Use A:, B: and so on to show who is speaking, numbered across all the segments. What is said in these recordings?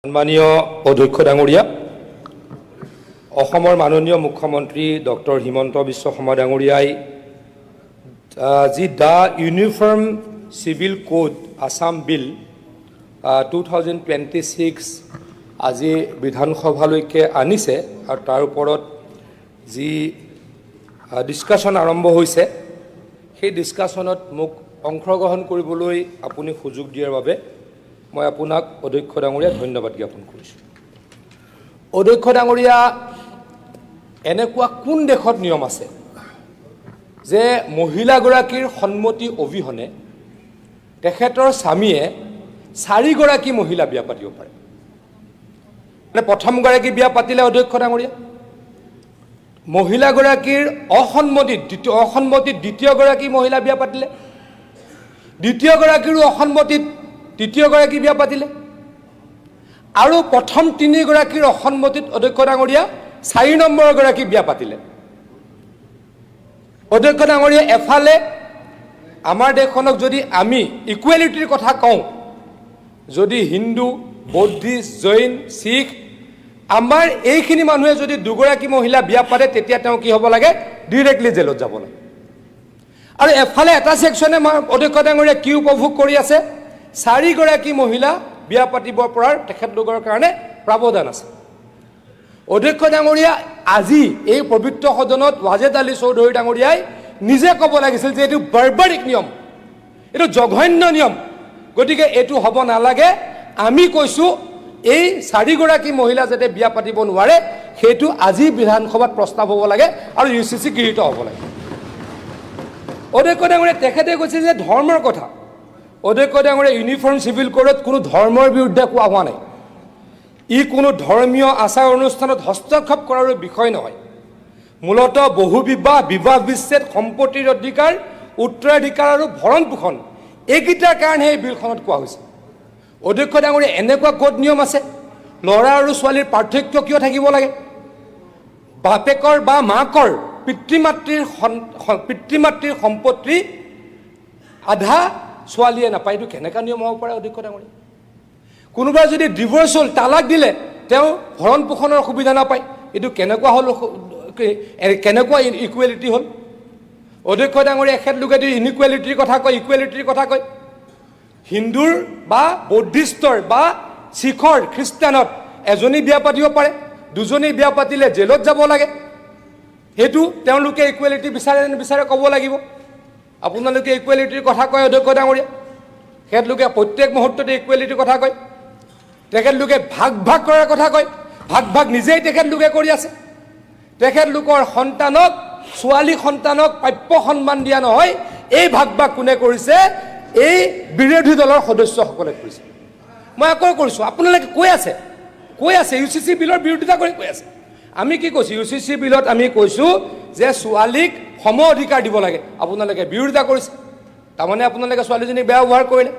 A: সন্মানীয় অধ্যক্ষ ডাঙৰীয়া, অসমৰ মাননীয় মুখ্যমন্ত্ৰী ডক্টৰ হিমন্ত বিশ্ব শৰ্মা ডাঙৰীয়াই যি the uniform civil code Assam bill 2026 আজি বিধানসভালৈকে আনিছে আৰু তাৰ ওপৰত যি ডিছকাশ্যন আৰম্ভ হৈছে সেই ডিছকাশ্যনত মোক অংশগ্ৰহণ কৰিবলৈ আপুনি সুযোগ দিয়াৰ বাবে মই আপোনাক অধ্যক্ষ ডাঙৰীয়া ধন্যবাদ জ্ঞাপন কৰিছোঁ। অধ্যক্ষ ডাঙৰীয়া, এনেকুৱা কোন দেশত নিয়ম আছে যে মহিলাগৰাকীৰ সন্মতি অবিহনে তেখেতৰ স্বামীয়ে 4 গৰাকী মহিলা বিয়া পাতিব পাৰে? মানে প্ৰথমগৰাকী বিয়া পাতিলে অধ্যক্ষ ডাঙৰীয়া, মহিলাগৰাকীৰ অসন্মতিত দ্বিতীয়গৰাকী মহিলা বিয়া পাতিলে, দ্বিতীয়গৰাকীৰো অসন্মতিত তৃতীয়গৰাকী বিয়া পাতিলে, আৰু প্ৰথম 3 গৰাকীৰ অসন্মতিত অধ্যক্ষ ডাঙৰীয়া 4 নম্বৰগৰাকী বিয়া পাতিলে। অধ্যক্ষ ডাঙৰীয়া, এফালে আমাৰ দেশখনক যদি আমি ইকুৱেলিটিৰ কথা কওঁ, যদি হিন্দু, বৌদ্ধিষ্ট, জৈন, শিখ আমাৰ এইখিনি মানুহে যদি 2 গৰাকী মহিলা বিয়া পাতে তেতিয়া তেওঁ কি হ'ব লাগে? ডিৰেক্টলি জেলত যাব লাগে। আৰু এফালে এটা ছেকশ্যনে অধ্যক্ষ ডাঙৰীয়া কি উপভোগ কৰি আছে? 4 গৰাকী মহিলা বিয়া পাতিব পৰাৰ তেখেতলোকৰ কাৰণে প্ৰাৱধান আছে। অধ্যক্ষ ডাঙৰীয়া, আজি এই পবিত্ৰ সদনত ৱাজেদ আলী চৌধুৰী ডাঙৰীয়াই নিজে ক'ব লাগিছিল যে এইটো বাৰ্বাৰিক নিয়ম, এইটো জঘন্য নিয়ম, গতিকে এইটো হ'ব নালাগে। আমি কৈছোঁ এই 4 গৰাকী মহিলা যাতে বিয়া পাতিব নোৱাৰে সেইটো আজি বিধানসভাত প্ৰস্তাৱ হ'ব লাগে আৰু UCC গৃহীত হ'ব লাগে। অধ্যক্ষ ডাঙৰীয়া, তেখেতে কৈছে যে ধৰ্মৰ কথা। অধ্যক্ষ ডাঙৰীয়া, ইউনিফৰ্ম চিভিল কোডত কোনো ধৰ্মৰ বিৰুদ্ধে কোৱা হোৱা নাই। ই কোনো ধৰ্মীয় আচাৰ অনুষ্ঠানত হস্তক্ষেপ কৰাৰ বিষয় নহয়। মূলতঃ বহুবিবাহ, বিবাহ বিচ্ছেদ, সম্পত্তিৰ অধিকাৰ, উত্তৰাধিকাৰ আৰু ভৰণ পোষণ এইকেইটাৰ কাৰণে এই বিলখনত কোৱা হৈছে। অধ্যক্ষ ডাঙৰীয়া, এনেকুৱা ক'ত নিয়ম আছে? ল'ৰা আৰু ছোৱালীৰ পাৰ্থক্য কিয় থাকিব লাগে? বাপেকৰ বা মাকৰ পিতৃ-মাতৃৰ সম্পত্তি আধা ছোৱালীয়ে নাপায়, এইটো কেনেকুৱা নিয়ম হ'ব পাৰে অধ্যক্ষ ডাঙৰীয়া? কোনোবাই যদি ডিভৰ্চ হ'ল, তালাক দিলে, তেওঁ ভৰণ পোষণৰ সুবিধা নাপায়, এইটো কেনেকুৱা হ'ল? কেনেকুৱা ইকুৱেলিটি হ'ল? অধ্যক্ষ ডাঙৰীয়া, এখেতলোকে যদি ইনইকুৱেলিটিৰ কথা কয়, ইকুৱেলিটিৰ কথা কয়, হিন্দুৰ বা বৌদ্ধিষ্টৰ বা শিখৰ, খ্ৰীষ্টানত এজনী বিয়া পাতিব পাৰে, 2জনী বিয়া পাতিলে জেলত যাব লাগে। সেইটো তেওঁলোকে ইকুৱেলিটি বিচাৰে নিবিচাৰে ক'ব লাগিব। আপোনালোকে ইকুৱেলিটিৰ কথা কয় অধ্যক্ষ ডাঙৰীয়া, তেখেতলোকে প্ৰত্যেক মুহূৰ্ততে ইকুৱেলিটিৰ কথা কয়, তেখেতলোকে ভাগ ভাগ কৰাৰ কথা কয়, ভাগ ভাগ নিজেই তেখেতলোকে কৰি আছে। তেখেতলোকৰ সন্তানক, ছোৱালী সন্তানক প্ৰাপ্য সন্মান দিয়া নহয়, এই ভাগ ভাগ কোনে কৰিছে? এই বিৰোধী দলৰ সদস্যসকলে কৰিছে। মই আকৌ কৰিছোঁ, আপোনালোকে কৈ আছে UCC বিলৰ বিৰোধিতা কৰি কৈ আছে। আমি কি কৈছোঁ? UCC বিলত আমি কৈছোঁ যে ছোৱালীক সম অধিকাৰ দিব লাগে, আপোনালোকে বিৰোধিতা কৰিছে। তাৰমানে আপোনালোকে ছোৱালীজনীক বেয়া ব্যৱহাৰ কৰিলে।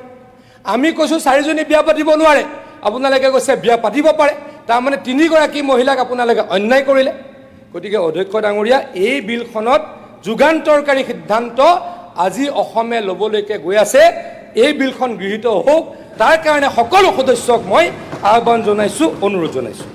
A: আমি কৈছোঁ 4জনী বিয়া পাতিব নোৱাৰে, আপোনালোকে কৈছে বিয়া পাতিব পাৰে, তাৰমানে 3 গৰাকী মহিলাক আপোনালোকে অন্যায় কৰিলে। গতিকে অধ্যক্ষ ডাঙৰীয়া, এই বিলখনত যুগান্তৰকাৰী সিদ্ধান্ত আজি অসমে ল'বলৈকে গৈ আছে। এই বিলখন গৃহীত হওক, তাৰ কাৰণে সকলো সদস্যক মই আহ্বান জনাইছোঁ, অনুৰোধ জনাইছোঁ।